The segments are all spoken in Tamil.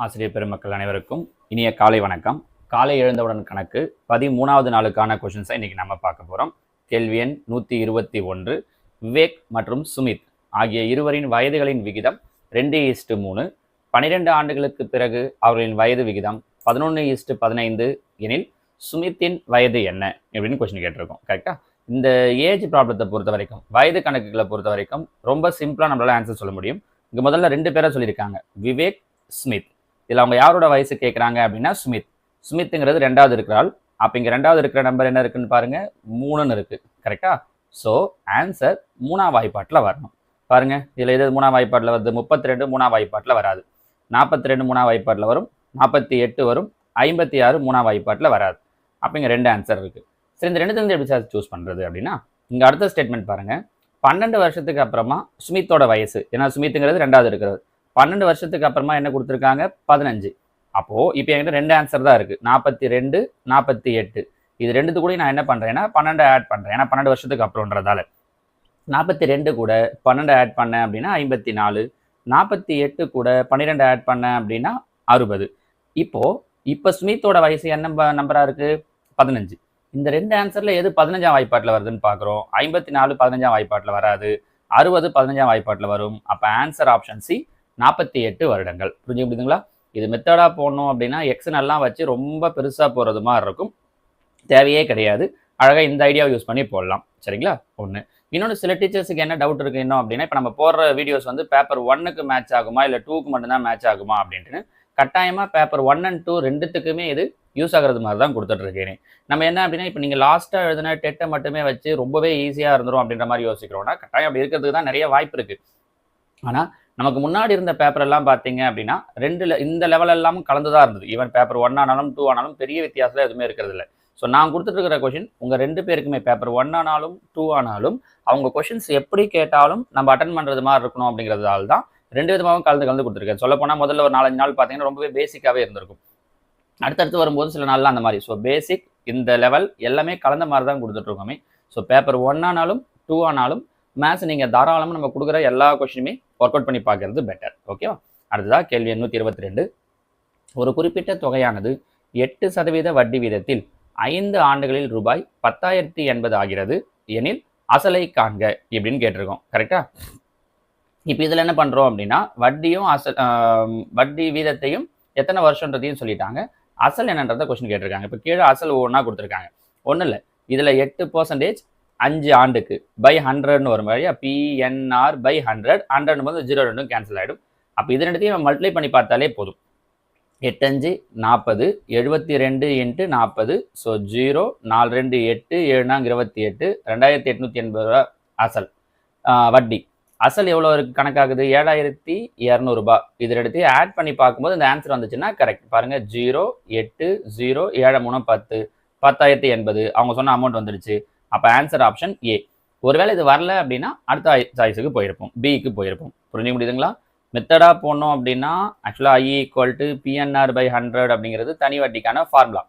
ஆசிரியர் பெருமக்கள் அனைவருக்கும் இனிய காலை வணக்கம். காலை எழுந்தவுடன் கணக்கு 13வது நாளுக்கான கொஷின்ஸை இன்னைக்கு நம்ம பார்க்க போகிறோம். கேள்வி எண் 121. விவேக் மற்றும் சுமித் ஆகிய இருவரின் வயதுகளின் விகிதம் 2:3. 12 ஆண்டுகளுக்கு பிறகு அவர்களின் வயது விகிதம் 11:15 எனில் சுமித்தின் வயது என்ன அப்படின்னு கொஸ்டின் கேட்டிருக்கோம். கரெக்டா? இந்த ஏஜ் ப்ராப்ளத்தை பொறுத்த வரைக்கும், வயது கணக்குகளை பொறுத்த வரைக்கும் ரொம்ப சிம்பிளாக நம்மளால ஆன்சர் சொல்ல முடியும். இங்கே முதல்ல 2 பேரை சொல்லியிருக்காங்க, விவேக், ஸ்மித். இதில் அவங்க யாரோட வயசு கேட்குறாங்க அப்படின்னா ஸ்மித். ஸ்மித்துங்கிறது 2வது இருக்கிறாள். அப்போ இங்கே 2வது இருக்கிற நம்பர் என்ன இருக்குன்னு பாருங்க, 3ன்னு இருக்கு. கரெக்டா? ஸோ ஆன்சர் 3ஆம் வாய்ப்பாட்டில் வரணும். பாருங்க, இதில் எது 3ஆம் வாய்ப்பாட்டில் வருது? 32 3ஆம் வாய்ப்பாட்டில் வராது. 42 3ஆம் வாய்ப்பாட்டில் வரும். 48 வரும். 56 3ஆம் வாய்ப்பாட்டில் வராது. அப்போ இங்கே 2 ஆன்சர் இருக்கு. சரி, இந்த 2 எப்படி சார் சூஸ் பண்ணுறது அப்படின்னா, இங்கே அடுத்த ஸ்டேட்மெண்ட் பாருங்க. 12 வருஷத்துக்கு அப்புறமா ஸ்மித்தோட வயசு, ஏன்னா ஸ்மித்துங்கிறது 2வது இருக்கிறது. 12 வருஷத்துக்கு அப்புறமா என்ன கொடுத்துருக்காங்க? 15. அப்போ இப்போ என்கிட்ட 2 ஆன்சர் தான் இருக்கு, 42 48. இது 2 கூட நான் என்ன பண்றேன்னா 12 ஆட் பண்றேன், ஏன்னா 12 வருஷத்துக்கு அப்புறம்ன்றதால. 42 கூட 12 ஆட் பண்ணேன் அப்படின்னா 54. 48 கூட 12 ஆட் பண்ணேன் அப்படின்னா 60. இப்போ ஸ்மித்தோட வயசு என்ன நம்பரா இருக்கு? 15. இந்த 2 ஆன்சர்ல எது 15ஆம் வாய்ப்பாட்டில் வருதுன்னு பார்க்குறோம். 54 15ஆம் வாய்ப்பாட்டில் வராது. 60 15ஆம் வாய்ப்பாட்டில் வரும். அப்போ ஆன்சர் ஆப்ஷன் சி, 48 வருடங்கள். புரிஞ்சு முடியுதுங்களா? இது மெத்தடாக போடணும் அப்படின்னா எக்ஸ்னெல்லாம் வச்சு ரொம்ப பெருசாக போகிறது மாதிரி இருக்கும், தேவையே கிடையாது. அழகாக இந்த ஐடியாவை யூஸ் பண்ணி போடலாம். சரிங்களா? ஒன்று. இன்னொன்று, சில டீச்சர்ஸுக்கு என்ன டவுட் இருக்குது இன்னும் அப்படின்னா, இப்போ நம்ம போடுற வீடியோஸ் வந்து பேப்பர் 1க்கு மேட்ச் ஆகுமா இல்லை 2க்கு மட்டும்தான் மேட்ச் ஆகுமா அப்படின்ட்டு. கட்டாயமாக பேப்பர் 1 and 2 ரெண்டுத்துக்குமே இது யூஸ் ஆகிறது மாதிரி தான் கொடுத்துட்ருக்கேன். நம்ம என்ன அப்படின்னா, இப்போ நீங்கள் லாஸ்ட்டாக எழுதின டெட்டை மட்டுமே வச்சு ரொம்பவே ஈஸியாக இருந்துரும் அப்படின்ற மாதிரி யோசிக்கிறோம்னா, கட்டாயம் அப்படி இருக்கிறதுக்கு தான் நிறைய வாய்ப்பு இருக்குது. ஆனால் நமக்கு முன்னாடி இருந்த பேப்பர் எல்லாம் பார்த்தீங்க அப்படின்னா இந்த லெவல் எல்லாம் கலந்து தான் இருந்தது. ஈவன் பேப்பர் 1 ஆனாலும் 2 ஆனாலும் பெரிய வித்தியாசம் எதுவுமே இருக்கிறது இல்லை. ஸோ நான் கொடுத்துட்டு இருக்கிற கொஷின் உங்கள் 2 பேருக்குமே பேப்பர் 1 ஆனாலும் 2 ஆனாலும் அவங்க கொஷின்ஸ் எப்படி கேட்டாலும் நம்ம அட்டன் பண்ணுறது மாதிரி இருக்கணும் அப்படிங்கிறதால தான் 2 விதமாகவும் கலந்து கொடுத்துருக்கேன். சொல்லப்போனால் முதல்ல ஒரு 4-5 நாள் பார்த்தீங்கன்னா ரொம்பவே பேசிக்காகவே இருந்திருக்கும். அடுத்தடுத்து வரும்போது சில நாள்லாம் அந்த மாதிரி. ஸோ பேசிக், இந்த லெவல் எல்லாமே கலந்த மாதிரி தான் கொடுத்துட்ருக்கோமே. ஸோ பேப்பர் 1 ஆனாலும் 2 ஆனாலும் மேத்ஸ் நீங்கள் தாராளமாக நம்ம கொடுக்குற எல்லா கொஸ்டினுமே ஒர்க் அவுட் பண்ணி பார்க்கறது பெட்டர். ஓகேவா? அடுத்ததாக கேள்வி 122. ஒரு குறிப்பிட்ட தொகையானது 8% வட்டி வீதத்தில் 5 ஆண்டுகளில் ரூபாய் 10,080 ஆகிறது எனில் அசலை காண்க இப்படின்னு கேட்டிருக்கோம். கரெக்டா? இப்போ இதில் என்ன பண்ணுறோம் அப்படின்னா, வட்டி வீதத்தையும் எத்தனை வருஷன்றதையும் சொல்லிட்டாங்க. அசல் என்னன்றத கொஸ்டின் கேட்டிருக்காங்க. இப்போ கீழே அசல் ஒவ்வொன்றா கொடுத்துருக்காங்க. ஒன்றும் இல்லை, இதில் 8% 5 ஆண்டுக்கு பை 100ன்னு வரும் வழியா, PNR by 100. 100 போது 0 2 கேன்சல் ஆகிடும். அப்போ இது ரெண்டுத்தையும் நம்ம மல்டிப்ளை பண்ணி பார்த்தாலே போதும். 8 5 40, 72 × 40. ஸோ 0 4 2 8 7 4 28, 2,880 ரூபா அசல். வட்டி அசல் எவ்வளோ கணக்காகுது? 7,200 ரூபாய். இது ரெண்டுத்தையும் ஆட் பண்ணி பார்க்கும்போது இந்த ஆன்சர் வந்துச்சுன்னா கரெக்ட். பாருங்க, 0 8 0 7 3 10, 10,080 அவங்க சொன்ன அமௌண்ட் வந்துடுச்சு. அப்போ ஆன்சர் ஆப்ஷன் ஏ. ஒருவேளை இது வரல அப்படின்னா அடுத்த சாய்ஸுக்கு போயிருப்போம், பிக்கு போயிருப்போம். புரிஞ்சு முடியுதுங்களா? மெத்தடாக போனோம் அப்படின்னா ஆக்சுவலாக I = PNR by 100 அப்படிங்கிறது தனி வட்டிக்கான ஃபார்முலா.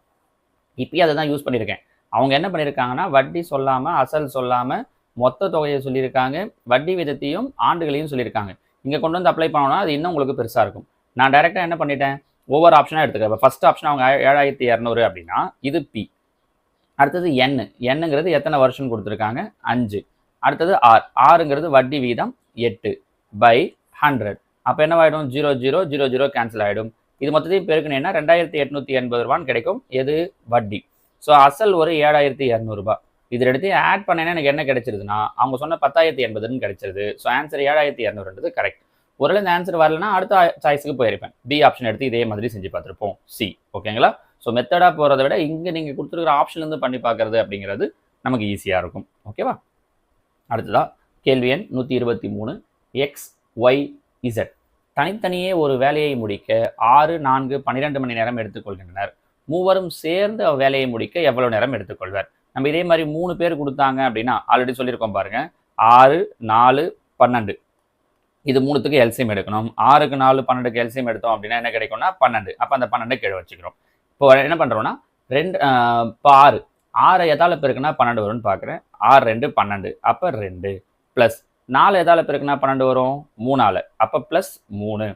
இப்பயே அதை தான் யூஸ் பண்ணியிருக்கேன். அவங்க என்ன பண்ணியிருக்காங்கன்னா, வட்டி சொல்லாமல் அசல் சொல்லாமல் மொத்த தொகையை சொல்லியிருக்காங்க, வட்டி விதத்தையும் ஆண்டுகளையும் சொல்லியிருக்காங்க. இங்கே கொண்டு வந்து அப்ளை பண்ணோம்னா அது இன்னும் உங்களுக்கு பெருசாக இருக்கும். நான் டைரெக்டாக என்ன பண்ணிட்டேன், ஒவ்வொரு ஆப்ஷனாக எடுத்துக்கிறேன். இப்போ ஃபர்ஸ்ட் ஆப்ஷன் அவங்க 7,200 அப்படின்னா இது பி. அடுத்தது என்னங்கிறது எத்தனை வருஷம் கொடுத்துருக்காங்க? 5. அடுத்தது ஆறுங்கிறது வட்டி வீதம் 8 by 100. அப்போ என்னவாயிடும்? 0 0 0 0 கேன்சல் ஆகிடும். இது மொத்தத்தையும் பெருக்குனீங்கன்னா 2,880 ரூபான்னு கிடைக்கும். எது? வட்டி. ஸோ அசல் ஒரு 7,200 ரூபாய். இது எடுத்தையும் ஆட் பண்ணேன்னா எனக்கு என்ன கிடைச்சிருதுன்னா, அவங்க சொன்ன 10,080ன்னு கிடைச்சிருது. ஸோ ஆன்சர் 7,200ன்றது கரெக்ட். ஒருவேளை இந்த ஆன்சர் வரலன்னா அடுத்த சாய்ஸுக்கு போயிருப்பேன். பி ஆப்ஷன் எடுத்து இதே மாதிரி செஞ்சு பார்த்துருப்போம். சி. ஓகேங்களா? ஸோ மெத்தடாக போகிறத விட இங்கே நீங்கள் கொடுத்துருக்கிற ஆப்ஷன்லேருந்து பண்ணி பார்க்குறது அப்படிங்கிறது நமக்கு ஈஸியாக இருக்கும். ஓகேவா? அடுத்ததாக கேள்வி எண் 123. XYZ தனித்தனியே ஒரு வேலையை முடிக்க 6 4 12 மணி நேரம் எடுத்துக்கொள்கின்றனர். மூவரும் சேர்ந்து வேலையை முடிக்க எவ்வளவு நேரம் எடுத்துக்கொள்வர்? நம்ம இதே மாதிரி 3 பேர் கொடுத்தாங்க அப்படின்னா ஆல்ரெடி சொல்லியிருக்கோம் பாருங்க, 6 4 12. இது 3த்துக்கு எல்சிஎம் எடுக்கணும். 6க்கு 4 12க்கு எல்சிஎம் எடுத்தோம் அப்படின்னா என்ன கிடைக்கும்னா 12. அப்போ அந்த 12 கீழே வச்சுக்கிறோம். இப்போ என்ன பண்ணுறோம்னா 6 எதால பெருக்குன்னா 12 வரும்னு பார்க்குறேன். 6 2 12, அப்போ 2 ப்ளஸ் 4 எதால பெருக்குன்னா 12 வரும்? 3ஆல், அப்போ +3.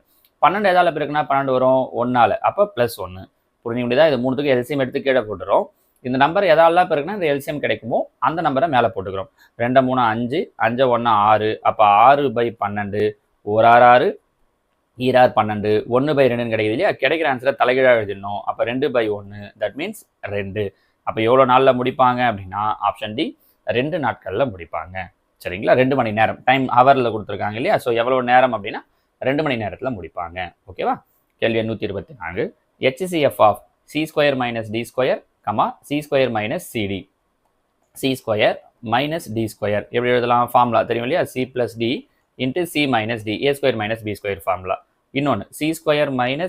12 எதால பெருக்குனா 12 வரும் 1ஆல. அப்போ +1. புரிஞ்சு முடியுதா? இது மூணுத்துக்கு எல்சிஎம் எடுத்து கீழே போட்டுறோம். இந்த நம்பர் எதாலாம் பெருக்குனா இந்த எல்சிஎம் கிடைக்குமோ அந்த நம்பரை மேலே போட்டுக்கிறோம். 2 3 5, 5 1 6. அப்போ 6/12, 1 6 6, 2 6 12, 1/2 கிடைக்குது இல்லையா? கிடைக்கிற ஆன்சரை தலைகீழாக எழுதிடணும். அப்போ 2/1, தட் மீன்ஸ் 2. அப்போ எவ்வளோ நாளில் முடிப்பாங்க அப்படின்னா ஆப்ஷன் டி 2 நாட்களில் முடிப்பாங்க. சரிங்களா? 2 மணி நேரம் டைம் ஹவரில் கொடுத்துருக்காங்க இல்லையா? ஸோ எவ்வளோ நேரம் அப்படின்னா 2 மணி நேரத்தில் முடிப்பாங்க. ஓகேவா? கேள்வி 124. HCF of C² - D², C² - CD. C² - D². எப்படி எழுதலாம்? ஃபார்முலா தெரியும் இல்லையா? C + D × C - D, A² - B² formula. இன்னொன்று C²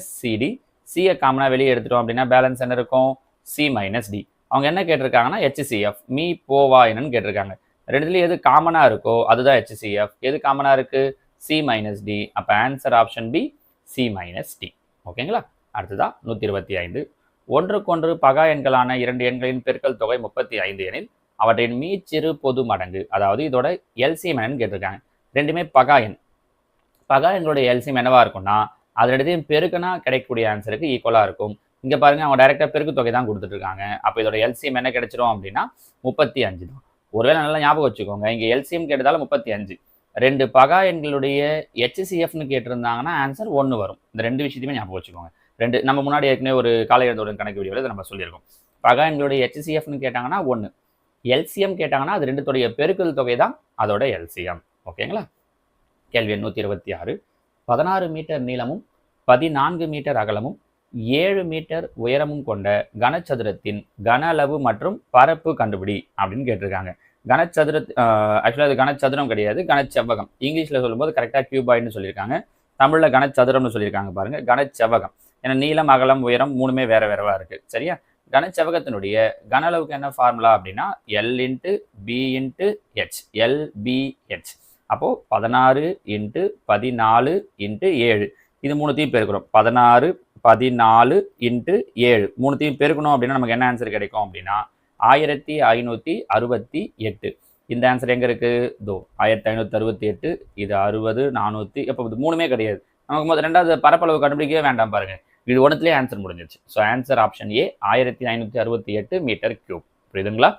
- CD. சியை காமனாக வெளியே எடுத்துட்டோம் அப்படின்னா பேலன்ஸ் என்ன இருக்கும்? C - D. அவங்க என்ன கேட்டிருக்காங்கன்னா HCF மீ போவா என்னன்னு கேட்டிருக்காங்க. ரெண்டுலேயும் எது காமனாக இருக்கோ அதுதான் HCF. எது காமனாக இருக்குது? C - D. அப்போ answer option B C - D. ஓகேங்களா? அடுத்ததா 125. ஒன்றுக்கொன்று பகா எண்களான 2 எண்களின் பெருக்கல் தொகை 35 எனில் அவற்றின் மீச்சிறு பொது மடங்கு, அதாவது இதோட எல்சிஎம் என்னன்னு கேட்டிருக்காங்க. ரெண்டுமே பகா எண். பகா எண்களுடைய எல்சிஎம் என்னவா இருக்கும்னா அது ரெண்டுத்தையும் பெருக்குனா கிடைக்கக்கூடிய ஆன்சருக்கு ஈக்குவலாக இருக்கும். இங்கே பாருங்க, அவங்க டைரெக்டாக பெருக்கு தொகை தான் கொடுத்துட்டு இருக்காங்க. அப்போ இதோட எல்சிஎம் என்ன கிடைச்சிரும் அப்படின்னா 35 தான். ஒருவேளை நல்லா ஞாபகம் வச்சுக்கோங்க, இங்கே எல்சிஎம் கேட்டதால 35. 2 பகா எண்களுடைய HCFன்னு கேட்டிருந்தாங்கன்னா ஆன்சர் 1 வரும். இந்த 2 விஷயத்தையுமே ஞாபகம் வச்சுக்கோங்க. நம்ம முன்னாடி ஏற்கனவே ஒரு காலை எழுந்தவுடன் கணக்கு வீடியோவில் இதை நம்ம சொல்லியிருக்கோம். பகா எண்களுடைய HCFன்னு கேட்டாங்கன்னா 1, எல்சிஎம் கேட்டாங்கன்னா அது ரெண்டுத்துடைய பெருக்கல் தொகை தான் அதோட எல்சிஎம். ஓகேங்களா? கேள்வி 126. 16 மீட்டர் நீளமும் 14 மீட்டர் அகலமும் 7 மீட்டர் உயரமும் கொண்ட கனச்சதுரத்தின் கன அளவு மற்றும் பரப்பு கண்டுபிடி அப்படின்னு கேட்டிருக்காங்க. கனச்சதுர ஆக்சுவலாக அது கனச்சதுரம் கிடையாது, கனச்செவ்வகம். இங்கிலீஷில் சொல்லும்போது கரெக்டாக கியூபாய்டுன்னு சொல்லியிருக்காங்க. தமிழில் கனச்சதுரம்னு சொல்லியிருக்காங்க பாருங்க. கனச்செவ்வகம் ஏன்னா நீளம் அகலம் உயரம் மூணுமே வேற வேறவா இருக்கு. சரியா? கனச்செவ்வகத்தினுடைய கன அளவுக்கு என்ன ஃபார்முலா அப்படின்னா L × B × H. LBH. அப்போ 16 × 14 × 7. இது மூணுத்தையும் பெருக்கிறோம். 16 14 × 7 மூணுத்தையும் பெருக்கணும் அப்படின்னா நமக்கு என்ன ஆன்சர் கிடைக்கும் அப்படின்னா 1568. இந்த ஆன்சர் எங்க இருக்கு? 1568. இது 60 400. இப்போ இது மூணுமே கிடையாது. நமக்கு ரெண்டாவது பரப்பளவு கண்டுபிடிக்கவே வேண்டாம் பாருங்க. இது ஒன்றுத்துலேயே ஆன்சர் முடிஞ்சிருச்சு. So answer option A 1568 metre cube. புரியுதுங்களா?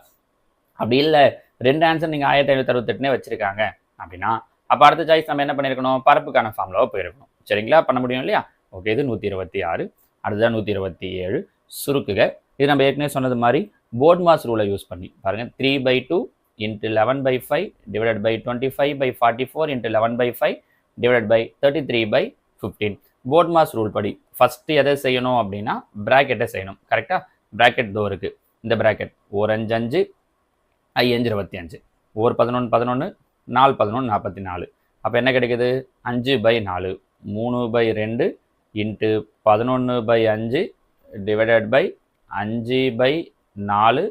அப்படி இல்லை 2 ஆன்சர் நீங்கள் 1568 வச்சிருக்காங்க அப்படின்னா அப்போ அடுத்த சாய்ஸ் நம்ம என்ன பண்ணியிருக்கணும்? பரப்புக்கான ஃபார்முலாவை போயிருக்கணும். சரிங்களா? பண்ண முடியும் இல்லையா? ஓகே, இது 126. அடுத்ததான் 127. சுருக்குக. இது நம்ம ஏற்கனவே சொன்னது மாதிரி போர்ட்மாஸ் ரூலை யூஸ் பண்ணி பாருங்க. 3/2 × 11/5 / 25/44 × 11/5 / 33/15. போர்ட்மாஸ் ரூல் படி ஃபர்ஸ்ட் எதை செய்யணும் அப்படின்னா பிராக்கெட்டை செய்யணும். கரெக்டாக? பிராக்கெட் தோ இருக்கு. இந்த பிராக்கெட் 1 5 5 I 5 25, 1 11 11, 4 11 44. அப்போ என்ன கிடைக்குது? 5/4, 3/2 × 11/5 டிவைடட் பை 5/4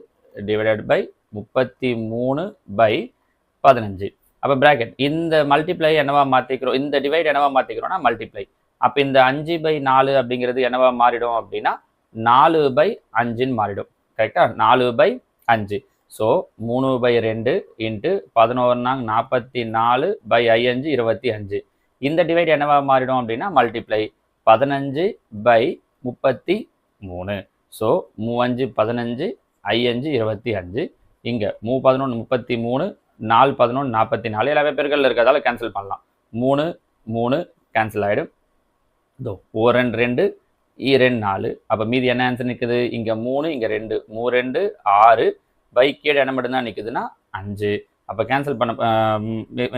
டிவைடட் பை 33/15. அப்போ பிராக்கெட் இந்த மல்டிப்ளை என்னவா மாற்றிக்கிறோம்? இந்த டிவைட் என்னவா மாற்றிக்கிறோம்னா மல்டிப்ளை. அப்போ இந்த 5/4 அப்படிங்கிறது என்னவா மாறிடும் அப்படின்னா 4/5ன்னு மாறிடும். கரெக்டாக? 4/5. ஸோ 3/2 × 11 44/5 25. இந்த டிவைட் என்னவா மாறிடும் அப்படின்னா மல்டிப்ளை 15/33. ஸோ 3 5 15 5 25. இங்கே 3 11 33, 4 11 44. எல்லாமே பெருக்கல்ல இருக்கிறதால கேன்சல் பண்ணலாம். 3 3 கேன்சல் ஆகிடும். இதோ 1 2 2 4. அப்போ மீதி என்ன ஆன்சர் நிற்குது? இங்கே 3, இங்கே 2, 3 2 6 பை கீழே என்ன மட்டும்தான் நிற்குதுன்னா 5. அப்போ கேன்சல் பண்ண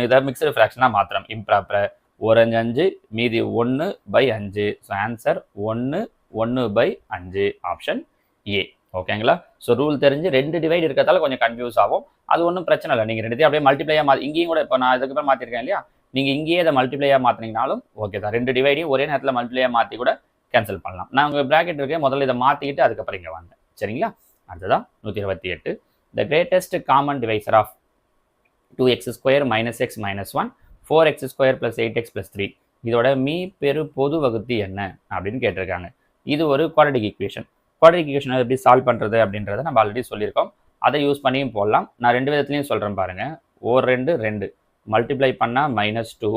இதாவது மிக்சடு ஃப்ராக்ஷனாக மாத்திரம் இம்ப்ராப்பர். 1 5 5 மீதி 1/5. So answer 1 1/5 option A. ஓகேங்களா? ஸோ ரூல் தெரிஞ்சு 2 டிவைட் இருக்கிறதால கொஞ்சம் கன்ஃபியூஸ் ஆகும். அது ஒன்றும் பிரச்சனை இல்லை. நீங்கள் ரெண்டுத்தையும் அப்படியே மல்டிப்ளையாக இங்கேயும் கூட இப்போ நான் இதுக்கு மாற்றிருக்கேன் இல்லையா? நீங்கள் இங்கேயே இதை மல்டிப்ளையாக மாற்றினீங்கனாலும் ஓகே தான். 2 டிவைடையும் ஒரே நேரத்தில் மல்டிப்ளையாக மாற்றி கூட கேன்சல் பண்ணலாம். நான் உங்கள் ப்ராக்கெட் இருக்கேன், முதல்ல இதை மாற்றிக்கிட்டு அதுக்கப்புறம் இங்கே வாங்க. சரிங்களா? அடுத்ததான் 128. The greatest common divisor of 2x² - x - 1, 4x² + 8x + 3. இதோட மீ பெரு பொது வகுத்தி என்ன அப்படின்னு கேட்டிருக்காங்க. இது ஒரு குவாட்ரடிக் ஈக்குவேஷன். குவாட்ரடிக் ஈக்குவேஷனை எப்படி சால்வ் பண்ணுறது அப்படின்றத நம்ம ஆல்ரெடி சொல்லியிருக்கோம். அதை யூஸ் பண்ணியும் போடலாம். நான் 2 விதத்துலையும் சொல்கிறேன் பாருங்கள். 2 2 மல்டிப்ளை பண்ணால் -2,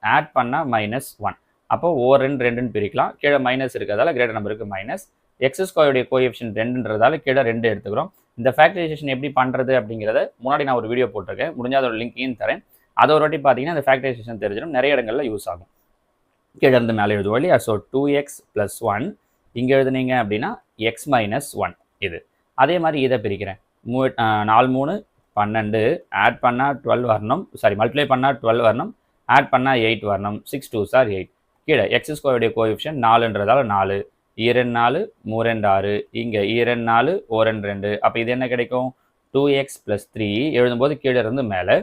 ஆட் பண்ணால் -1. அப்போ ஓர் 2 2ன்னு பிரிக்கலாம். கீழே மைனஸ் இருக்கிறதால கிரேட்டர் நம்பருக்கு மைனஸ். எக்ஸ் ஸ்கொயருடைய கோஎஃபிஷியன்ட் 2ன்றதால கீழே 2 எடுத்துக்கிறோம். இந்த ஃபேக்டரைசேஷன் எப்படி பண்ணுறது அப்படிங்கிறத முன்னாடி நான் ஒரு வீடியோ போட்டிருக்கேன். முடிஞ்சால் அதோட லிங்கையும் தரேன். அதை ஒரு வாட்டி பார்த்தீங்கன்னா இந்த ஃபேக்டரைசேஷன் தெரிஞ்சிடும். நிறைய இடங்களில் யூஸ் ஆகும். கீழே இருந்து மேலே எழுதுவோம் இல்லையா? ஸோ 2x + 1 இங்கே எழுதுனீங்க அப்படின்னா x - 1 இது. அதே மாதிரி இதை பிரிக்கிறேன். 4 3 12 ஆட் பண்ணால் 12 வரணும். மல்டிப்ளை பண்ணால் 12 வரணும். ஆட் பண்ணால் 8 வரணும். 6 2s are 8. கீழே எக்ஸ் ஸ்கொயருடைய கோஎஃபிஷியன்ட் 4ன்றதால 4, 2 4 3 2 6, இங்கே 2 4 1 2 2. அப்போ இது என்ன கிடைக்கும்? 2x + 3 எழுதும்போது கீழே இருந்து மேலே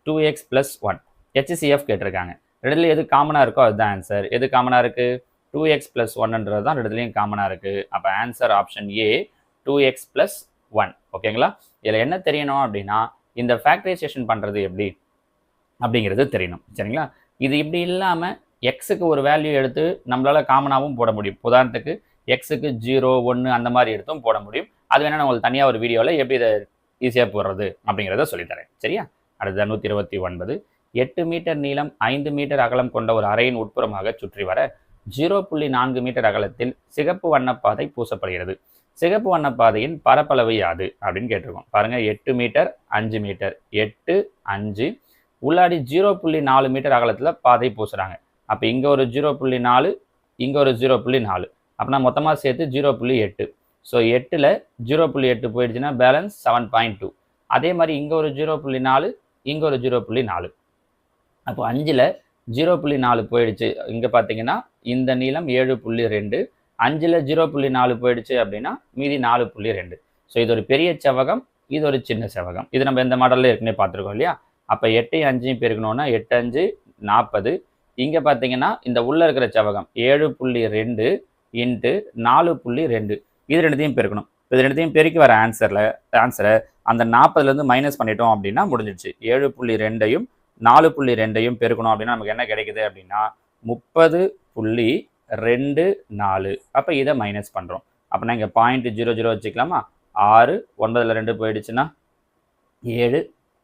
2x + 1. HCF கேட்டிருக்காங்க. ரெண்டுலேயும் எது காமனாக இருக்கோ அதுதான் ஆன்சர். எது காமனாக இருக்குது? 2x + 1ன்றது தான் ரெண்டுலேயும் காமனாக இருக்குது. அப்போ ஆன்சர் ஆப்ஷன் ஏ 2x + 1. ஓகேங்களா? இதில் என்ன தெரியணும் அப்படின்னா இந்த ஃபேக்டரைசேஷன் பண்ணுறது எப்படி அப்படிங்கிறது தெரியணும். சரிங்களா? இது இப்படி இல்லாமல் எக்ஸுக்கு ஒரு வேல்யூ எடுத்து நம்மளால் காமனாகவும் போட முடியும். உதாரணத்துக்கு எக்ஸுக்கு 0 1 அந்த மாதிரி எடுத்தும் போட முடியும். அது வேணால் நான் உங்களுக்கு தனியாக ஒரு வீடியோவில் எப்படி இதை ஈஸியாக போடுறது அப்படிங்கிறத சொல்லித்தரேன். சரியா? அடுத்த 129. 8 மீட்டர் நீளம் 5 மீட்டர் அகலம் கொண்ட ஒரு அறையின் உட்புறமாக சுற்றி வர 0.4 மீட்டர் அகலத்தில் சிகப்பு வண்ணப்பாதை பூசப்படுகிறது. சிகப்பு வண்ணப்பாதையின் பரப்பளவு யாது அப்படின்னு கேட்டிருக்கோம். பாருங்கள், 8 மீட்டர் 5 மீட்டர் 8 5 உள்ளாடி 0.4 மீட்டர் அகலத்தில் பாதை பூசுகிறாங்க. அப்போ இங்கே ஒரு 0.4 இங்கே ஒரு 0.4 அப்படின்னா மொத்தமாக சேர்த்து 0.8. ஸோ 8ல் 0.8 போயிடுச்சுன்னா பேலன்ஸ் 7.2. அதே மாதிரி இங்கே ஒரு 0.4 இங்கே ஒரு 0.4. அப்போ 5ல் 0.4 போயிடுச்சு. இங்கே பார்த்தீங்கன்னா இந்த நீளம் 7.2. 5ல் 0.4 போயிடுச்சு அப்படின்னா மீதி 4.2. ஸோ இது ஒரு பெரிய செவ்வகம், இது ஒரு சின்ன செவ்வகம். இது நம்ம இந்த மாடலில் ஏற்கனவே பார்த்துருக்கோம் இல்லையா? அப்போ 8 5 பெருக்கணும்னா 8 5 40. இங்கே பார்த்தீங்கன்னா இந்த உள்ளே இருக்கிற செவ்வகம் 7.2 × 4.2. இது ரெண்டுத்தையும் பெருக்கணும். இது ரெண்டுத்தையும் பெருக்கி வர ஆன்சரை அந்த 40லேருந்து மைனஸ் பண்ணிட்டோம் அப்படின்னா முடிஞ்சிடுச்சு. 7.2யும் 4.2யும் பெருக்கணும் அப்படின்னா நமக்கு என்ன கிடைக்குது அப்படின்னா 30.24. அப்போ இதை மைனஸ் பண்ணுறோம். அப்படின்னா இங்கே 0.00 வச்சுக்கலாமா? 6 9ல் 2 போயிடுச்சுன்னா 7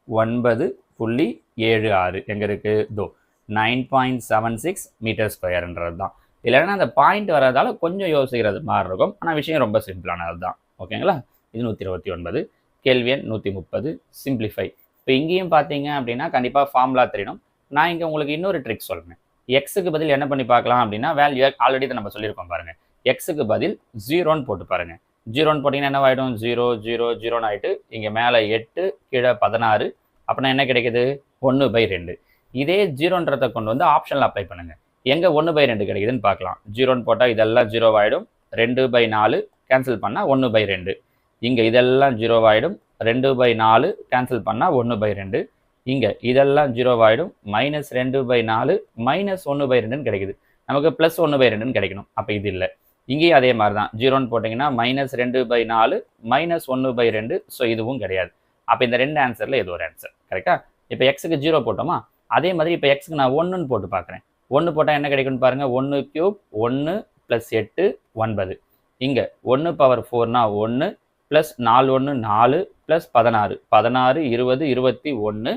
9.76 எங்கே இருக்குது? 9.76 மீட்டர் ஸ்கொயர்ன்றது தான். இல்லைன்னா அந்த பாயிண்ட் வர்றதால கொஞ்சம் யோசிக்கிறது மாதிரி இருக்கும். ஆனால் விஷயம் ரொம்ப சிம்பிளானது தான். ஓகேங்களா? இது 129. கேள்வி எண் 130 சிம்பிளிஃபை. இப்போ இங்கேயும் பார்த்தீங்க அப்படின்னா கண்டிப்பாக ஃபார்முலா தெரியணும். நான் இங்கே உங்களுக்கு இன்னொரு ட்ரிக் சொல்கிறேன். எக்ஸுக்கு பதில் என்ன பண்ணி பார்க்கலாம் அப்படின்னா வேல்யூ ஆல்ரெடி நம்ம சொல்லியிருக்கோம் பாருங்கள். எக்ஸுக்கு பதில் 0ன்னு போட்டு பாருங்கள். 0ன்னு போட்டிங்கன்னா என்ன ஆகிடும்? 0 0 0ன்னு ஆகிட்டு இங்கே மேலே 8 கீழே 16. அப்படின்னா என்ன கிடைக்குது? 1/2. இதே 0ன்றதை கொண்டு வந்து ஆப்ஷனில் அப்ளை பண்ணுங்கள். எங்கே 1/2 கிடைக்குதுன்னு பார்க்கலாம். 0ன்னு போட்டால் இதெல்லாம் 0 ஆகிடும். 2/4 கேன்சல் பண்ணால் 1/2. இங்கே இதெல்லாம் 0 ஆகிடும். 2/4 கேன்சல் பண்ணால் 1/2. இங்கே இதெல்லாம் 0 ஆகிடும். -2/4 -1/2ன்னு கிடைக்குது. நமக்கு +1/2ன்னு கிடைக்கணும். அப்போ இது இல்லை. இங்கேயும் அதே மாதிரி தான். 0ன்னு போட்டிங்கன்னா -2/4 -1/2. ஸோ இதுவும் கிடையாது. அப்போ இந்த ரெண்டு ஆன்சரில் ஏதோ ஒரு ஆன்சர் கரெக்டாக. இப்போ எக்ஸுக்கு 0 போட்டோமா? அதே மாதிரி இப்போ எக்ஸுக்கு நான் 1ன்னு போட்டு பார்க்குறேன். 1 போட்டால் என்ன கிடைக்குன்னு பாருங்கள். 1 ³ 1 + 8 9. இங்கே 1/4னா 1 + 4 1 4 + 16 16 20 21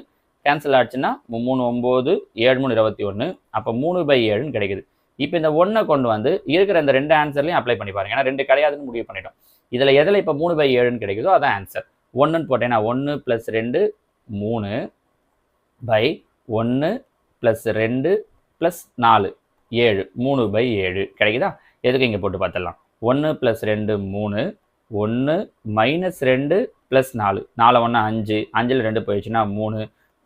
கேன்சல் ஆச்சுன்னா 3 9 7 3 21. அப்போ 3/7ன்னு கிடைக்குது. இப்போ இந்த 1 கொண்டு வந்து இருக்கிற இந்த ரெண்டு ஆன்சர்லையும் அப்ளை பண்ணி பாருங்க. ஏன்னா 2 கிடையாதுன்னு முடிவு பண்ணிட்டோம். இதில் எதில் இப்போ 3/7ன்னு கிடைக்குதோ அதான் ஆன்சர். 1ன்னு போட்டேன்னா 1 + 2 3/1 + 2 + 4 7 3/7 கிடைக்குதா? எதுக்கு இங்கே போட்டு பார்த்துடலாம். 1 + 2 3 1 -2 + 4 4 1 5 5ல் 2 போயிடுச்சுன்னா 3.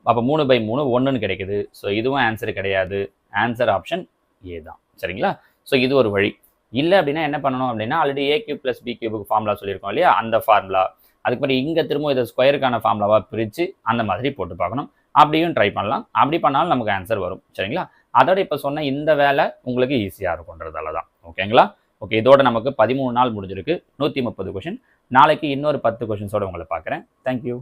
அப்போ 3/3 1ன்னு கிடைக்குது. ஸோ இதுவும் ஆன்சர் கிடையாது. ஆன்சர் ஆப்ஷன் ஏ தான். சரிங்களா? ஸோ இது ஒரு வழி. இல்லை அப்படின்னா என்ன பண்ணணும் அப்படின்னா ஆல்ரெடி a³ + b³ ஃபார்முலா சொல்லியிருக்கோம் இல்லையா? அந்த ஃபார்முலா அதுக்கப்புறம் இங்கே திரும்ப இதை ஸ்கொயருக்கான ஃபார்முலாவாக பிரித்து அந்த மாதிரி போட்டு பார்க்கணும். அப்படியும் ட்ரை பண்ணலாம். அப்படி பண்ணாலும் நமக்கு ஆன்சர் வரும். சரிங்களா? அதோட இப்போ சொன்ன இந்த வேலை உங்களுக்கு ஈஸியாக இருக்கும்ன்றதால தான். ஓகேங்களா? ஓகே, இதோட நமக்கு 13 நாள் முடிஞ்சிருக்கு. 130 கொஷின். நாளைக்கு இன்னொரு 10 கொஷின்ஸோடு உங்களை பார்க்குறேன். தேங்க்யூ.